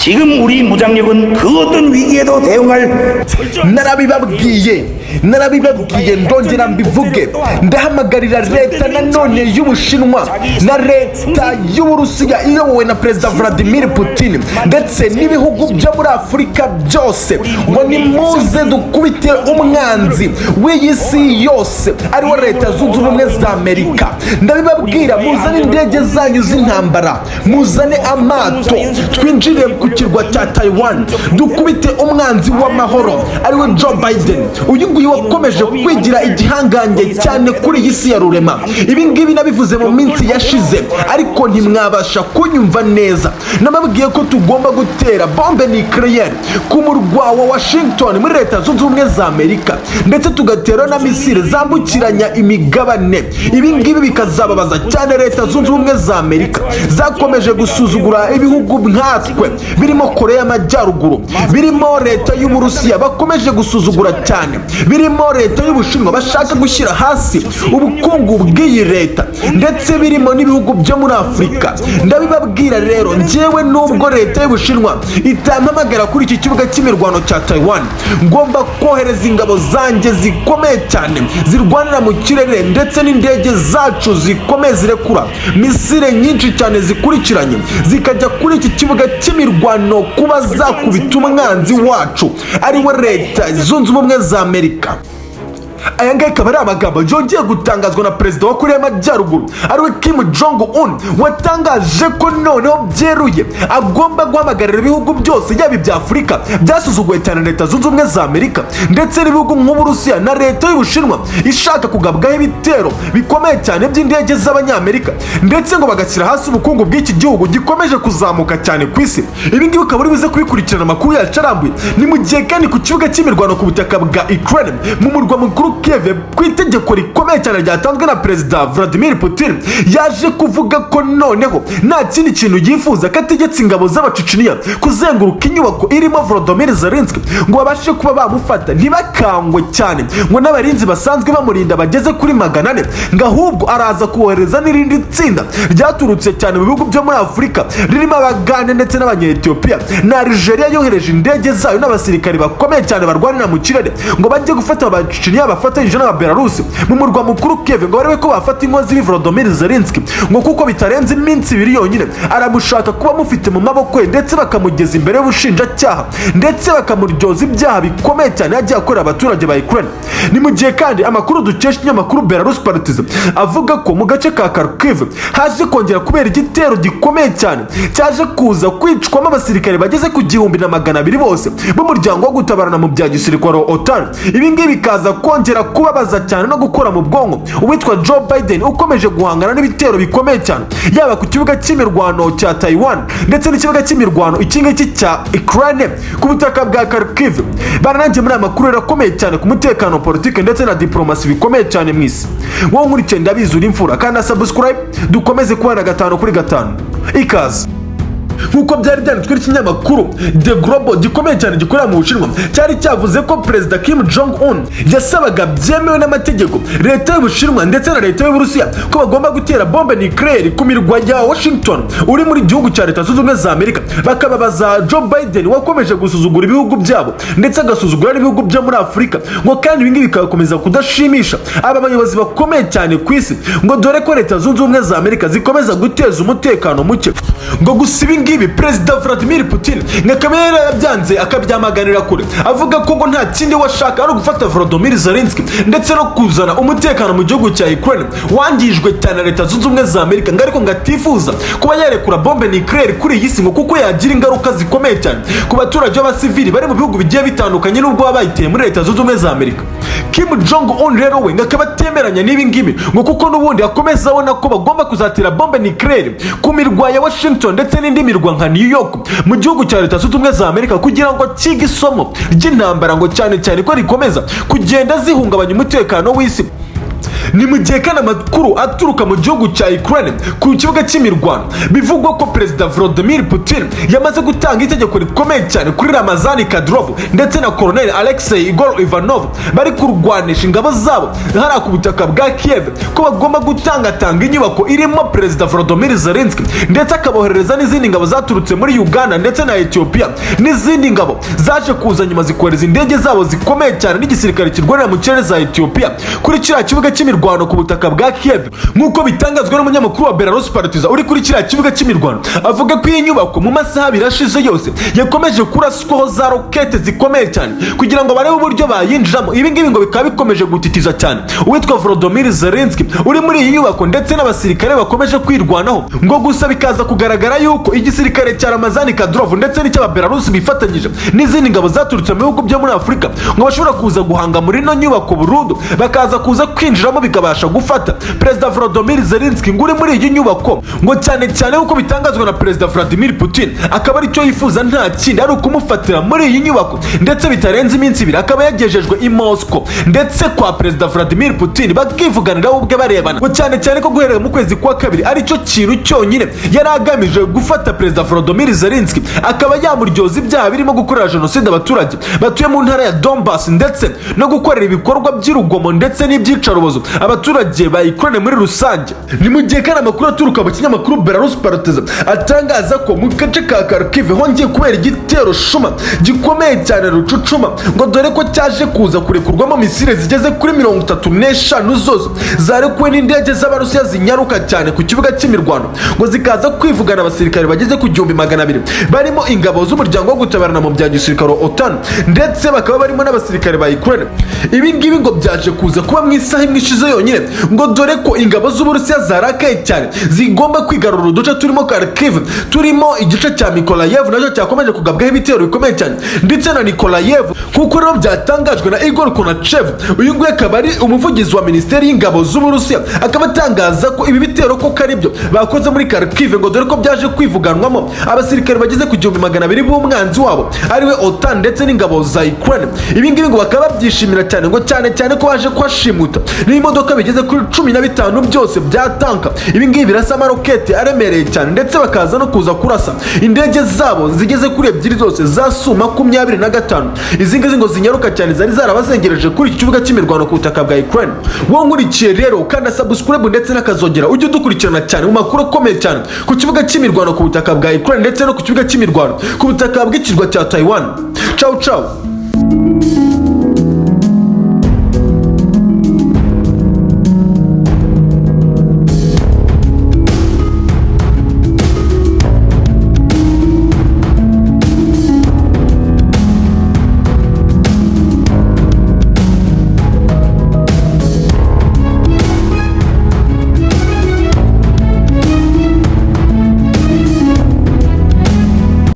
지금 우리 무장력은 그 어떤 위기에도 대응할 narabibabwiye ndongera mbivuge ndahamagarira leta nanone y'Ubushinwa na leta y'Uburusiya iyobowe na Perezida Vladimir Putin ndetse n'ibihugu byo muri Afurika byose ngo nimuze dukubite umwanzi w'iyi si yose ariwo Leta Zunze Ubumwe za Amerika. Ndabibabwira muzane indege zanyu z'intambara, muzane amato, twinjire ku kirwa cya Taiwan dukubite umwanzi w'amahoro ariwe Joe Biden. Uyu nguyu wakomeje kwigira igihangange cyane kuri iyi si ya rurema. Ibi ngibi nabivuze mu minsi yashize ariko ntimwabasha kunyumva neza. Namabwiye ko tugomba gutera bombe nucleaire ku murwa wa Washington muri Leta Zunze Ubumwe za Amerika ndetse tugatera na misile zambukiranya imigabane. Ibi ngibi bikazababaza cyane Leta Zunze Ubumwe za Amerika zakomeje gusuzugura ibihugu nkatwe birimo Korea y'Amajyaruguru, birimo leta y'Uburusiya bakomeje gusuzugura cyane, birimo leta y'Ubushinwa bashaka gushyira hasi ubukungu bw'iyi leta ndetse birimo n'ibihugu byo muri Afurika. Ndabibabwira rero njyewe nubwo leta y'Ubushinwa itampamagara kuri iki kibuga cy'imirwano cya Taiwan, ngomba kohereza ingabo zanjye zikomeye cyane zirwanira mu kirere ndetse n'indege zacu zikomeye zirekura misile nyinshi cyane zikurikiranye zikajya kuri iki kibuga cy'imirwano kuba zakubita umwanzi wacu ariwe Leta Zunze Ubumwe za Amerika. Aya ngaya akaba ari amagambo yongeye gutangazwa na Perezida wa Korea y'Amajyaruguru ariwe Kim Jong-un, watangaje ko noneho byeruye agomba guhamagarira ibihugu byose yaba ibya Afurika byasuzuguye cyane Leta Zunze Ubumwe za Amerika ndetse n'ibihugu nk'Uburusiya na leta y'Ubushinwa ishaka kugabwaho ibitero bikomeye cyane by'indege z'Abanyamerika ndetse ngo bagashyira hasi ubukungu bw'iki gihugu gikomeje kuzamuka cyane ku isi. Ibi ngibi ukaba uri buze kubikurikirana amakuru yacu arambuye ni mu gihe kandi ku kibuga cy'imirwano ku butaka bwa Ukraine mu murwa mukuru Kiev ku itegeko rikomeye cyane ryatanzwe na Perezida Vladimir Putin yaje kuvuga ko noneho nta kindi kintu yifuza kategetse ingabo z'Abaceceniya kuzenguruka inyubako irimo Volodymyr Zelensky ngo babashe kuba bamufata ntibakangwe cyane ngo n'abarinzi basanzwe bamurinda bageze kuri 400 ngo ahubwo araza kubohereza n'irindi tsinda ryaturutse cyane mu bihugu byo muri Afurika ririmo Abagande ndetse n'Abanya-Ethiopia na Algeria yohereje indege zayo n'abasirikari bakomeye cyane barwanira mu kirere ngo bajye gufata Abaceceniya bafatanyije na Belarus mu murwa mukuru Kiev ngo barebe ko bafata inkozi Volodymyr Zelensky ngo kuko bitarenze iminsi 2 yonyine aramushaka kuba mufite mu maboko ye ndetse bakamugeza imbere y'ubushinjacyaha ndetse bakamuryoza ibyaha bikomeye cyane yagiye akorera abaturage ba Ukraine. Ni mu gihe kandi amakuru dukesha ikinyamakuru Belarus Partizan avuga ko mu gace ka Kharkiv haje kongera kubera igitero gikomeye cyane cyaje kuza kwicwamo abasirikare bageze ku 1200 bose b'umuryango wo gutabarana mu bya gisirikare OTAN. Ibi ngibi bikaza kongera kubabaza cyane no gukora mu bwonko uwitwa Joe Biden ukomeje guhangana n'ibitero bikomeye cyane yaba ku kibuga cy'imirwano cya Taiwan ndetse n'ikibuga cy'imirwano ikingiki cya Ukraine ku butaka bwa Kharkiv. Barananje muri amakuru yarakomeye cyane ku mutekano, politike ndetse na diplomasi bikomeye cyane mwisi. Wowe nkurikiye ndabizi uri imfura kandi subscribe dukomeze kubana 5 kuri 5 ikaze. Nkuko byari byanditswe n'ikinyamakuru The Global gikomeye cyane gikorera mu Bushinwa cyari cyavuze ko Perezida Kim Jong-un yasabaga byemewe n'amategeko leta y'Ubushinwa ndetse na leta y'Uburusiya ko bagomba gutera bombe nucleaire ku mirwa ya Washington uri muri gihugu cya Leta Zunze Ubumwe za Amerika bakababaza Joe Biden wakomeje gusuzugura ibihugu byabo ndetse agasuzugura n'ibihugu byo muri Afurika ngo kandi ibi ngibi bikakomeza kudashimisha aba bayobozi bakomeye cyane ku isi ngo dore ko Leta Zunze Ubumwe za Amerika zikomeza guteza umutekano muke ngo gusiba ngibi Perezida Vladimir Putin ngakabera yabyanze akabyamaganira kure avuga ko ngo nta kindi washaka ari gufata Volodymyr Zelensky ndetse no kuzana umutekano mu gihugu cya Ukraine wangijwe cyane Leta Zunze Ubumwe za Amerika ngariko ngatifuza kuba yarekura bombe nucleaire kuri iyi singo kuko yagira ingaruka zikomeye cyane ku baturage b'abasivili bari mu bihugu bigiye bitandukanye n'ubwo babayiteye muri Leta Zunze Ubumwe za Amerika. Kim Jong-un rero we ngakaba temeranya n'ibi ngibi ngo kuko n'ubundi akomeza abona ko bagomba kuzatira bombe nucleaire ku mirwa ya Washington ndetse n'indi mirwa nka New York mu gihugu cya Leta Zunze Ubumwe za Amerika kugira ngo kige isomo ry'intambara ngo cyane cyane ko rikomeza kugenda zihungabanya umutekano w'isi. ni mu gihe kandi amakuru aturuka mu gihugu cya Ukraine ku kibuga cy'imirwano bivugwa ko Perezida Vladimir Putin yamaze gutanga itegeko rikomeye cyane kuri Ramazani Kadyrov ndetse na Colonel Alexei Igor Ivanov bari kurwanisha ingabo zabo hariya ku butaka bwa Kiev ko bagomba gutangatanga inyubako irimo Perezida Volodymyr Zelensky ndetse akaboherereza n'izindi ngabo zaturutse muri Uganda ndetse na Ethiopia n'izindi ngabo zaje kuza nyuma zikohereza indege zabo zikomeye cyane n'igisirikare kirwanira mu kirere za Ethiopia kuri kiriya kibuga cy'imirwano ku butaka bwa Kiev nk'uko bitangazwa n'umunyamakuru wa Belarus Partiza uri kuri kiriya kibuga cy'imirwano avuga ko iyi nyubako mu masaha birashize yose yakomeje kuraswaho za rokete zikomeye cyane kugira ngo barebe uburyo bayinjiramo. Ibi ngibi ngo bikaba bikomeje gutitiza cyane uwitwa Volodymyr Zelensky uri muri iyi nyubako ndetse n'abasirikare bakomeje kwirwanaho ngo gusa bikaza kugaragara yuko igisirikare cya Ramazani Kadyrov ndetse n'icy'aba Belarus bifatanyije n'izindi ngabo zaturutse mu bihugu byo muri Afurika ngo bashobora kuza guhanga muri ino nyubako burundu bakaza kuza kwinjiramo bikabasha gufata Perezida Volodymyr Zelensky ngo uri muri iyi nyubako ngo cyane cyane uko bitangazwa na Perezida Vladimir Putin akaba ari cyo yifuza nta kindi ari ukumufatira muri iyi nyubako ndetse bitarenze iminsi ibiri akaba yagejejwe i Moscow ndetse kwa Perezida Vladimir Putin bakivuganira ubwe barebana ngo cyane cyane ko guherera mu kwezi kwa kabiri ari cyo kintu cyonyine yari agamije gufata Perezida Volodymyr Zelensky akaba yamuryoza ibyaha birimo gukorera jenoside abaturage batuye mu ntara ya Donbass ndetse no gukorera ibikorwa by'urugomo ndetse n'iby'icarubozo abaturage ba Ukraine muri rusange. Ni mu gihe kandi amakuru aturuka mu kinyamakuru Belarus Partiza atangaza ko mu gace ka Kharkiv hongeye kubera igitero shuma gikomeye cyane rucucuma ngo dore ko cyaje kuza kurekurwamo misile zigeze kuri 35 zose zarekuwe n'indege z'Abarusiya zinyaruka cyane ku kibuga cy'imirwano ngo zikaza kwivugana abasirikare bageze ku 200 barimo ingabo z'umuryango wo gutabarana mu bya gisirikare OTAN ndetse bakaba barimo n'abasirikare ba Ukraine. Ibi ngibi ngo byaje kuza kuba mu isaha imwe ishize yonyine ngo dore ko ingabo z'Uburusiya zarakaye cyane zigomba kwigarura uduce turimo Kharkiv turimo igice cya Mykolaiv nacyo cyakomeje kugabwaho ibitero bikomeye cyane ndetse na Mykolaiv kuko rero byatangajwe na Igor Konachev uyu nguyu akaba ari umuvugizi wa Minisiteri y'Ingabo z'Uburusiya akaba atangaza ko ibi bitero ko karibyo bakoze muri Kharkiv ngo dore ko byaje kwivuganwamo abasirikare bageze ku 200 b'umwanzi wabo ariwe OTAN ndetse n'ingabo za Ukraine. Ibi ngibi ngo bakaba babyishimira cyane ngo cyane ko baje kwashimuta n'imodoka bigeze kuri 15 byose bya tanka. Ibi ngibi birasa amarokete aremereye cyane ndetse bakaza no kuza kurasa indege zabo zigeze kuri 2 zose za Su-25. Izi ngizi ngo zinyaruka cyane zari zarabazengereje kuri iki kibuga cy'imirwano ku butaka bwa Ukraine. Wowe nkurikiye rero kandi subscribe ndetse n'akazogera ujye dukurikirana cyane mu makuru akomeye cyane ku kibuga cy'imirwano ku butaka bwa Ukraine ndetse no ku kibuga cy'imirwano ku butaka bw'ikirwa cya Taiwan. Ciao ciao.